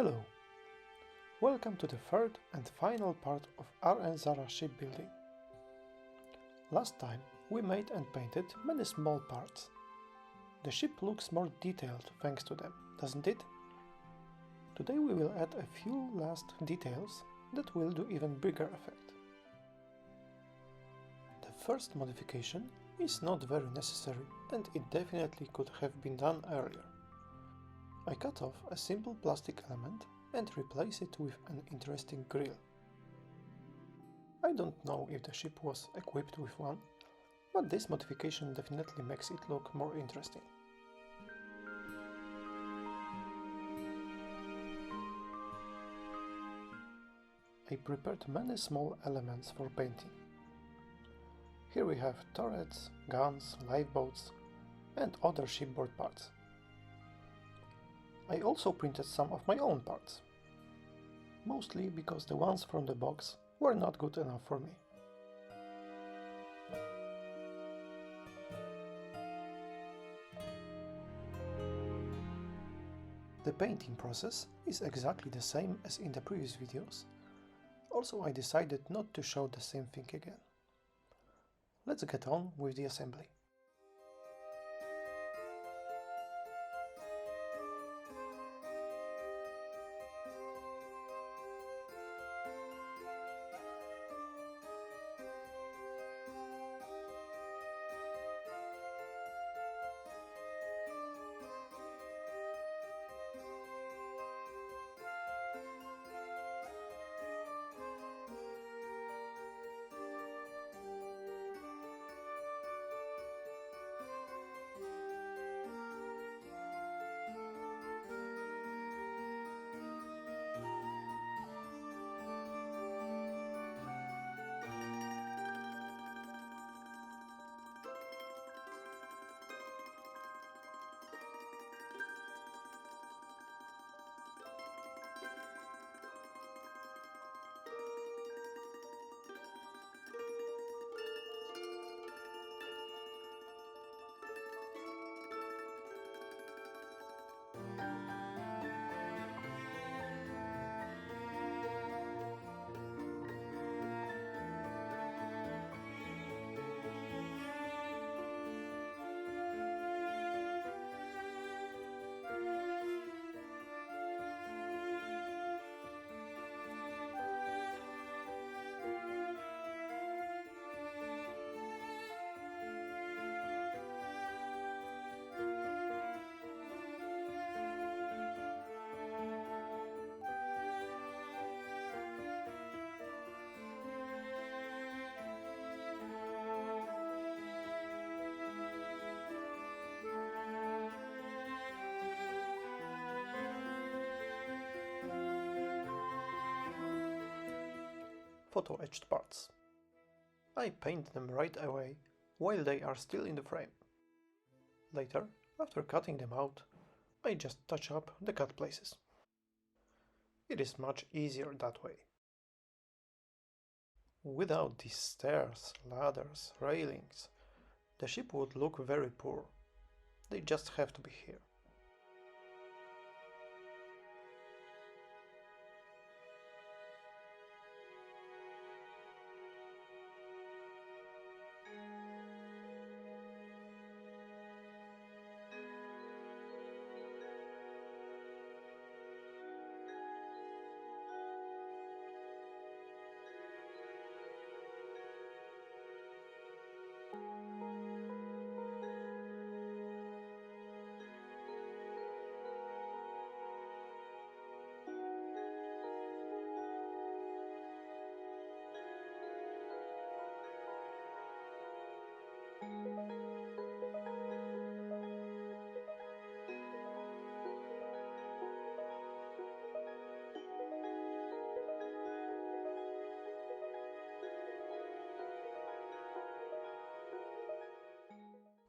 Hello! Welcome to the third and final part of RN ZARA shipbuilding. Last time we made and painted many small parts. The ship looks more detailed thanks to them, doesn't it? Today we will add a few last details that will do even bigger effect. The first modification is not very necessary and it definitely could have been done earlier. I cut off a simple plastic element and replace it with an interesting grille. I don't know if the ship was equipped with one, but this modification definitely makes it look more interesting. I prepared many small elements for painting. Here we have turrets, guns, lifeboats and other shipboard parts. I also printed some of my own parts, mostly because the ones from the box were not good enough for me. The painting process is exactly the same as in the previous videos, also I decided not to show the same thing again. Let's get on with the assembly. Photo-etched parts. I paint them right away, while they are still in the frame. Later, after cutting them out, I just touch up the cut places. It is much easier that way. Without these stairs, ladders, railings, the ship would look very poor. They just have to be here.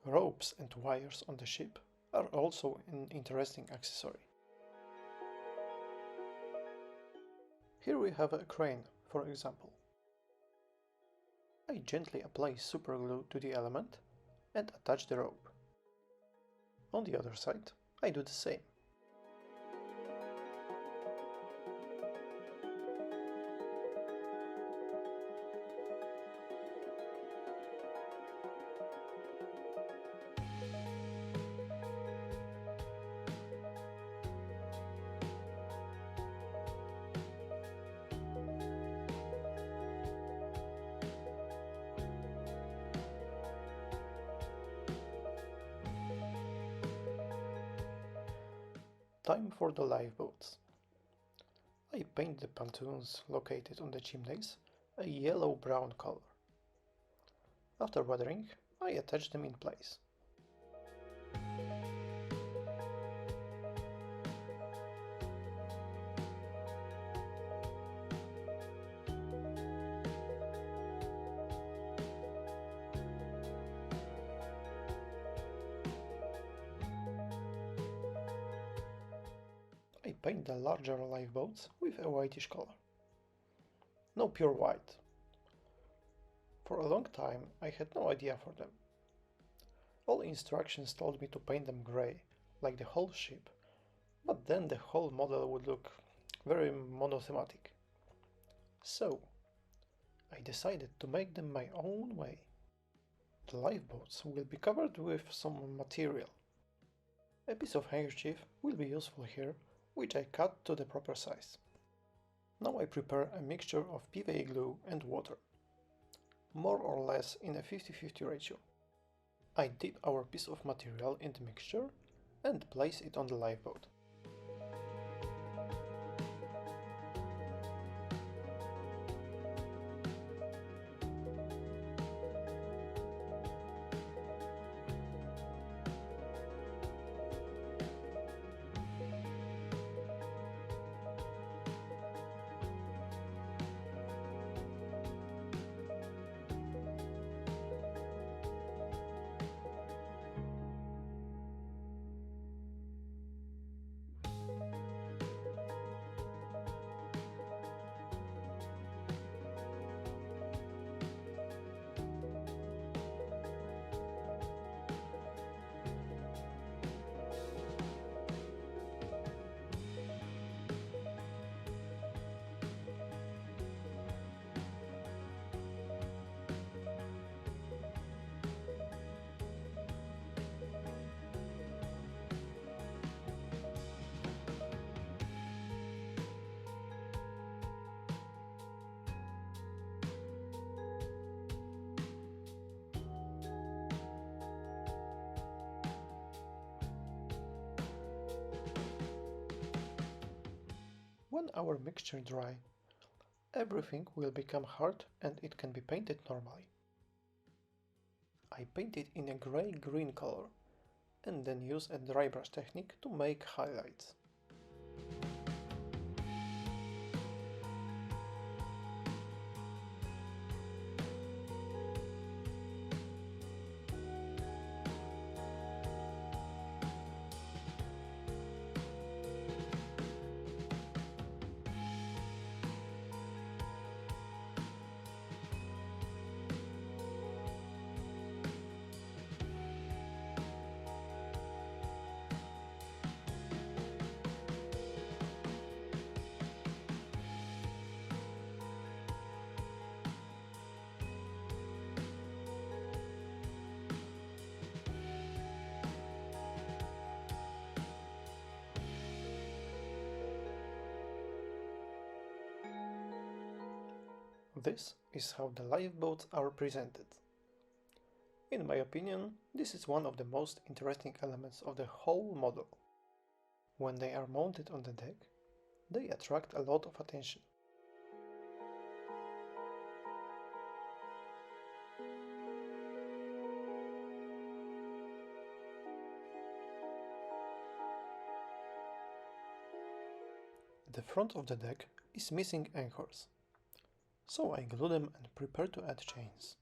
Ropes and wires on the ship are also an interesting accessory. Here we have a crane, for example. I gently apply superglue to the element and attach the rope. On the other side, I do the same. Time for the lifeboats. I paint the pontoons located on the chimneys a yellow-brown color. After weathering, I attach them in place. I paint the larger lifeboats with a whitish color. No pure white. For a long time I had no idea for them. All instructions told me to paint them grey, like the whole ship, but then the whole model would look very monothematic. So, I decided to make them my own way. The lifeboats will be covered with some material. A piece of handkerchief will be useful here, which I cut to the proper size. Now I prepare a mixture of PVA glue and water, more or less in a 50-50 ratio. I dip our piece of material in the mixture and place it on the lifeboat. When our mixture dry, everything will become hard and it can be painted normally. I paint it in a grey-green color and then use a dry brush technique to make highlights. This is how the lifeboats are presented. In my opinion, this is one of the most interesting elements of the whole model. When they are mounted on the deck, they attract a lot of attention. The front of the deck is missing anchors, so I glue them and prepare to add chains.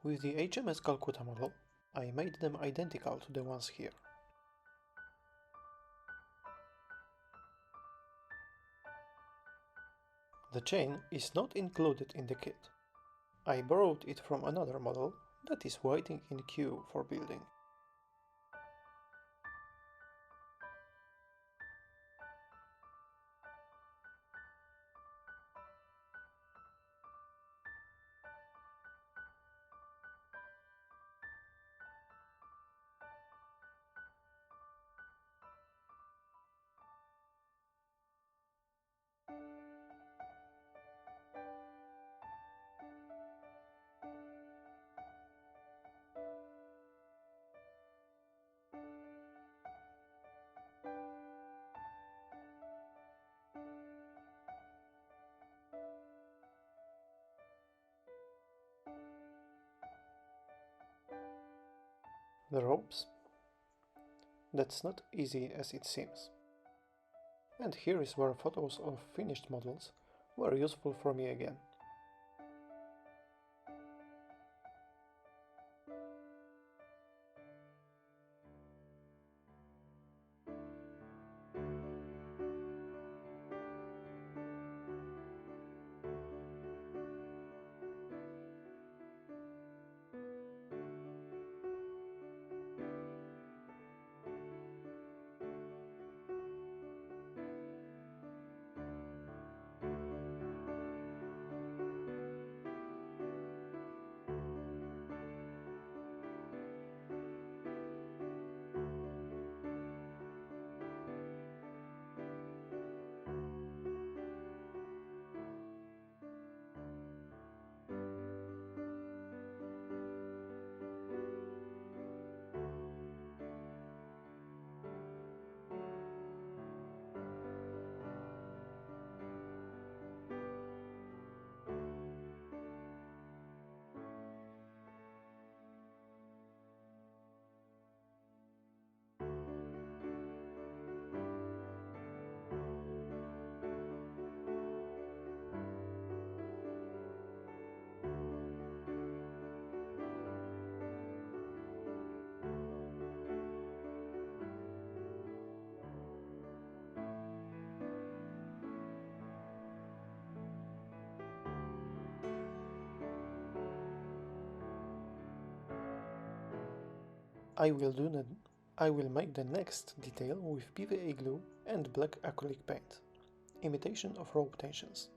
With the HMS Calcutta model, I made them identical to the ones here. The chain is not included in the kit. I borrowed it from another model that is waiting in queue for building. The ropes? That's not easy as it seems. And here is where photos of finished models were useful for me again. I will make the next detail with PVA glue and black acrylic paint, imitation of rope tensions.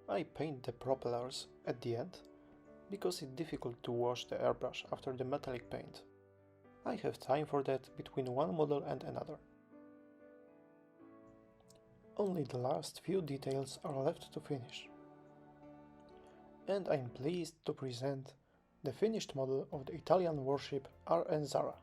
I paint the propellers at the end because it's difficult to wash the airbrush after the metallic paint. I have time for that between one model and another. Only the last few details are left to finish. And I'm pleased to present the finished model of the Italian warship RN ZARA.